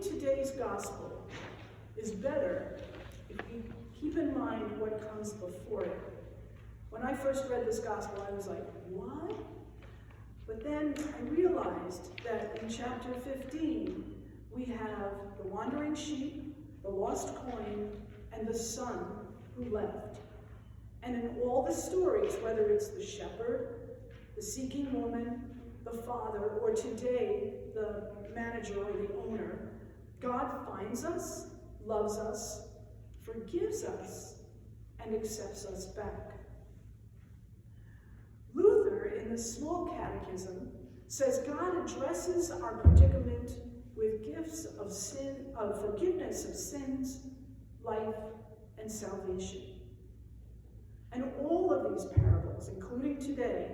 reading today's gospel is better if we keep in mind what comes before it. When I first read this gospel, I was like, what? But then I realized that in chapter 15, we have the wandering sheep, the lost coin, and the son who left. And in all the stories, whether it's the shepherd, the seeking woman, the father, or today, the manager or the owner, God finds us, loves us, forgives us, and accepts us back. Luther, in the Small Catechism, says God addresses our predicament with gifts of sin, of forgiveness of sins, life, and salvation. And all of these parables, including today,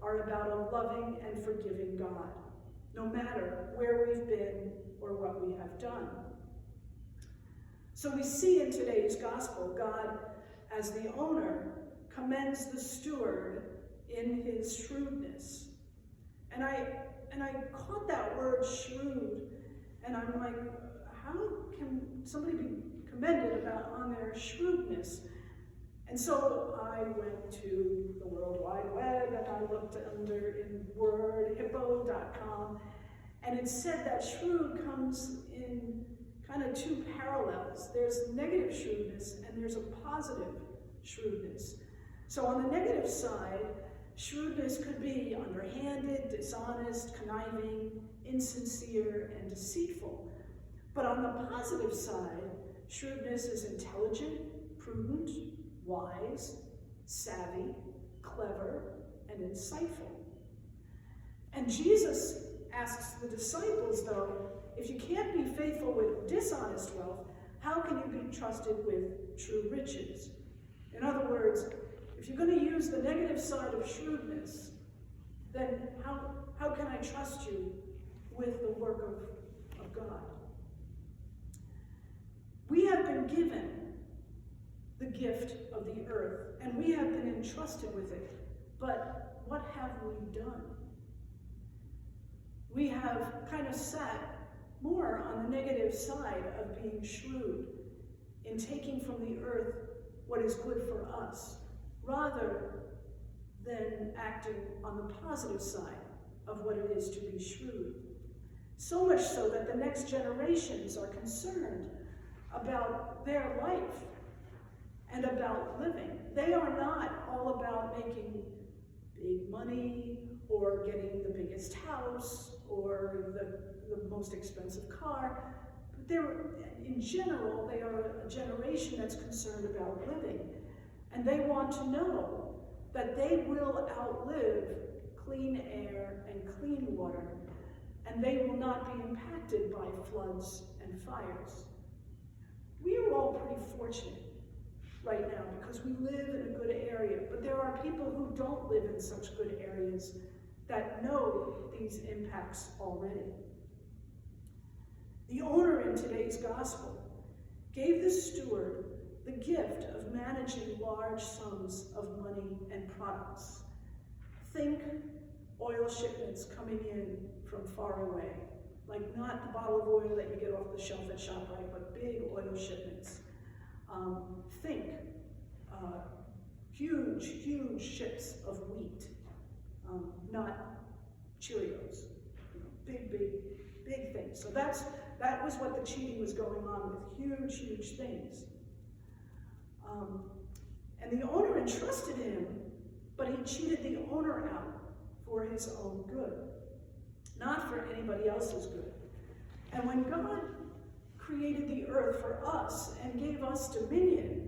are about a loving and forgiving God, no matter where we've been or what we have done. So we see in today's gospel, God, as the owner, commends the steward in his shrewdness. And I caught that word shrewd, and I'm like, how can somebody be commended on their shrewdness? And so I went to the World Wide Web and I looked in Word, hippo.com, and it said that shrewd comes in kind of two parallels. There's negative shrewdness and there's a positive shrewdness. So on the negative side, shrewdness could be underhanded, dishonest, conniving, insincere, and deceitful. But on the positive side, shrewdness is intelligent, prudent, wise, savvy, clever, and insightful. And Jesus asks the disciples, though, if you can't be faithful with dishonest wealth, how can you be trusted with true riches? In other words, if you're going to use the negative side of shrewdness, then how can I trust you with the work of God? We have been given the gift of the earth, and we have been entrusted with it. But what have we done? We have kind of sat more on the negative side of being shrewd in taking from the earth what is good for us, rather than acting on the positive side of what it is to be shrewd. So much so that the next generations are concerned about their life and about living. They are not all about making big money or getting the biggest house or the most expensive car. But in general, they are a generation that's concerned about living. And they want to know that they will outlive clean air and clean water, and they will not be impacted by floods and fires. We are all pretty fortunate right now because we live in a good area, but there are people who don't live in such good areas that know these impacts already. The owner in today's gospel gave the steward the gift of managing large sums of money and products. Think oil shipments coming in from far away, like not the bottle of oil that you get off the shelf at ShopRite, but big oil shipments. Think huge ships of wheat, not Cheerios, big things. So that was what the cheating was going on with, huge things. And the owner entrusted him, but he cheated the owner out for his own good, not for anybody else's good. And when God created the earth for us and gave us dominion,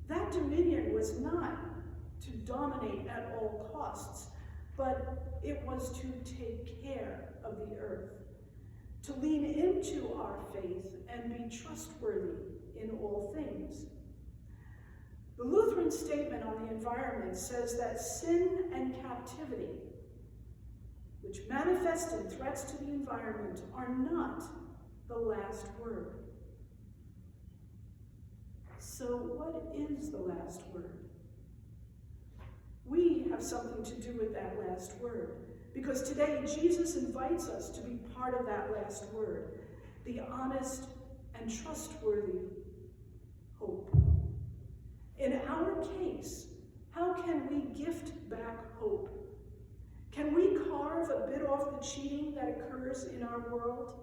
that dominion was not to dominate at all costs, but it was to take care of the earth, to lean into our faith and be trustworthy in all things. The Lutheran statement on the environment says that sin and captivity, which manifest in threats to the environment, are not the last word. So what is the last word? We have something to do with that last word, because today Jesus invites us to be part of that last word. the honest and trustworthy hope. In our case, how can we gift back hope? Can we carve a bit off the cheating that occurs in our world?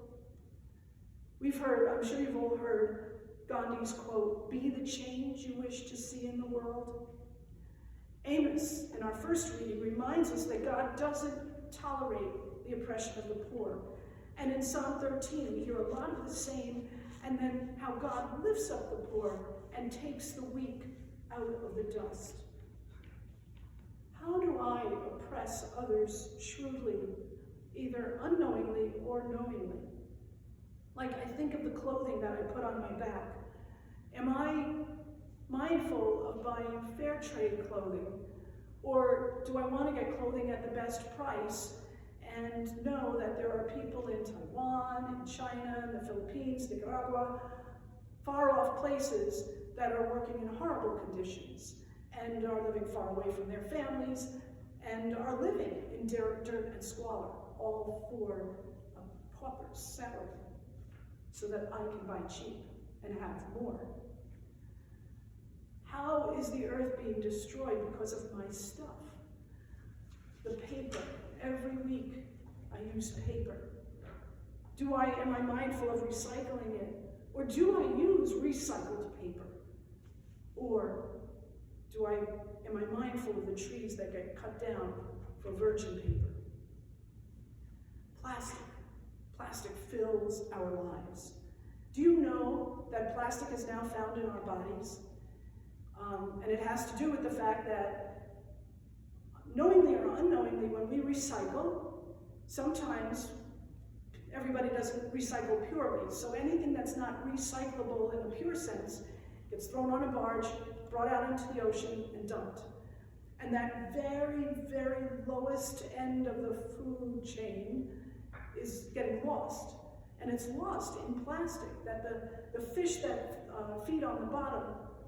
We've heard, I'm sure you've all heard, Gandhi's quote, "Be the change you wish to see in the world." Amos, in our first reading, reminds us that God doesn't tolerate the oppression of the poor. And in Psalm 13, we hear a lot of the same, and then how God lifts up the poor and takes the weak out of the dust. How do I oppress others shrewdly, either unknowingly or knowingly? Like, I think of the clothing that I put on my back. Am I mindful of buying fair trade clothing? Or do I want to get clothing at the best price and know that there are people in Taiwan, in China, in the Philippines, Nicaragua, far off places that are working in horrible conditions and are living far away from their families and are living in dirt and squalor, all for a pauper's salary, so that I can buy cheap and have more? How is the earth being destroyed because of my stuff? The paper. Every week I use paper. Am I mindful of recycling it? Or do I use recycled paper? Or am I mindful of the trees that get cut down for virgin paper? Plastic. Plastic fills our lives. Do you know that plastic is now found in our bodies? And it has to do with the fact that, knowingly or unknowingly, when we recycle, sometimes everybody doesn't recycle purely. So anything that's not recyclable in a pure sense gets thrown on a barge, brought out into the ocean, and dumped. And that very, very lowest end of the food chain is getting lost. And it's lost in plastic, that the fish that feed on the bottom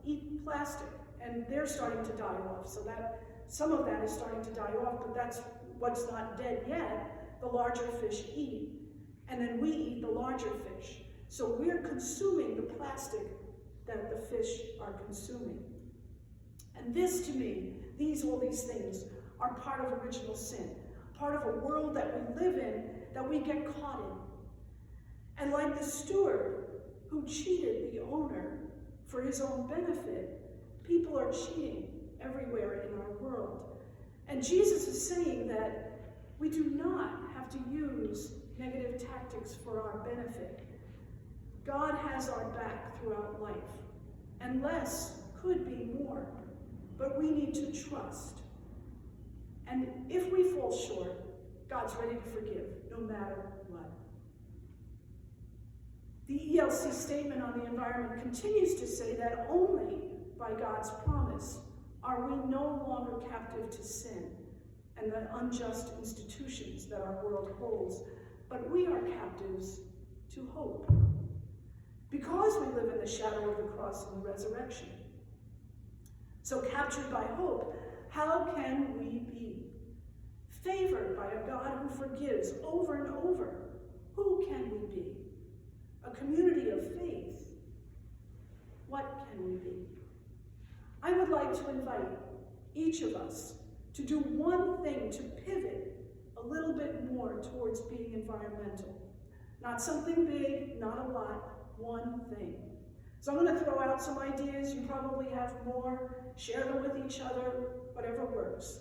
eat plastic, and they're starting to die off. So that some of that is starting to die off, but that's what's not dead yet. The larger fish eat, and then we eat the larger fish. So we're consuming the plastic that the fish are consuming. And this, to me, all these things are part of original sin, part of a world that we live in that we get caught in. And like the steward who cheated the owner for his own benefit, people are cheating everywhere in our world. And Jesus is saying that we do not have to use negative tactics for our benefit. God has our back throughout life, and less could be more, but we need to trust. And if we fall short, God's ready to forgive, no matter what. The ELC statement on the environment continues to say that only by God's promise are we no longer captive to sin and the unjust institutions that our world holds, but we are captives to hope, because we live in the shadow of the cross and the resurrection. So captured by hope, how can we be? Favored by a God who forgives over and over, who can we be? A community of faith, what can we be? I would like to invite each of us to do one thing to pivot a little bit more towards being environmental. Not something big, not a lot, one thing. So I'm going to throw out some ideas. You probably have more. Share them with each other, whatever works.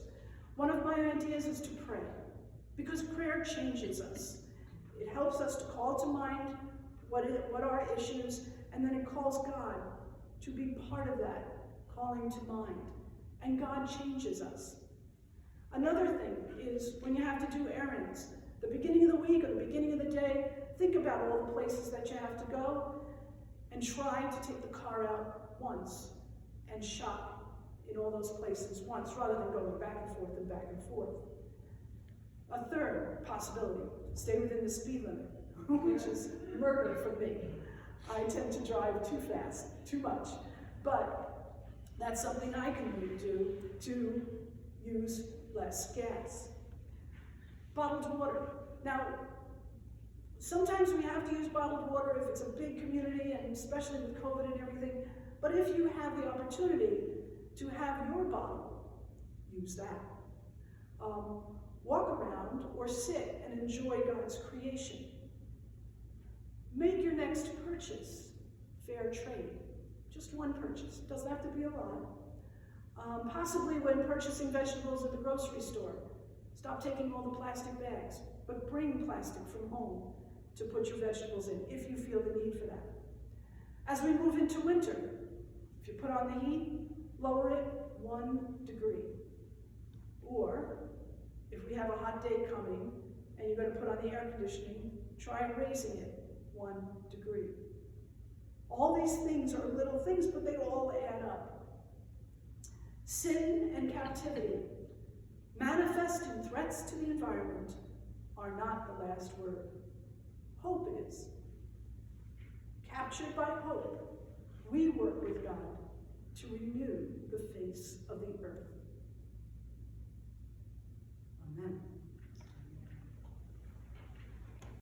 One of my ideas is to pray, because prayer changes us. It helps us to call to mind what are issues, and then it calls God to be part of that calling to mind. And God changes us. Another thing is when you have to do errands, the beginning of the week or the beginning of the day, think about all the places that you have to go and try to take the car out once and shop in all those places once, rather than going back and forth and back and forth. A third possibility, stay within the speed limit, which is murder for me. I tend to drive too fast, too much. But that's something I can do to use less gas. Bottled water. Now, Sometimes we have to use bottled water if it's a big community, and especially with COVID and everything. But if you have the opportunity to have your bottle, use that. Walk around or sit and enjoy God's creation. Make your next purchase fair trade. Just one purchase. It doesn't have to be a lot. Possibly when purchasing vegetables at the grocery store, stop taking all the plastic bags, but bring plastic from home to put your vegetables in if you feel the need for that. As we move into winter, if you put on the heat, lower it 1 degree. Or, if we have a hot day coming and you're going to put on the air conditioning, try raising it 1 degree. All these things are little things, but they all add up. Sin and captivity, manifest in threats to the environment, are not the last word. Hope is. Captured by hope, we work with God to renew the face of the earth.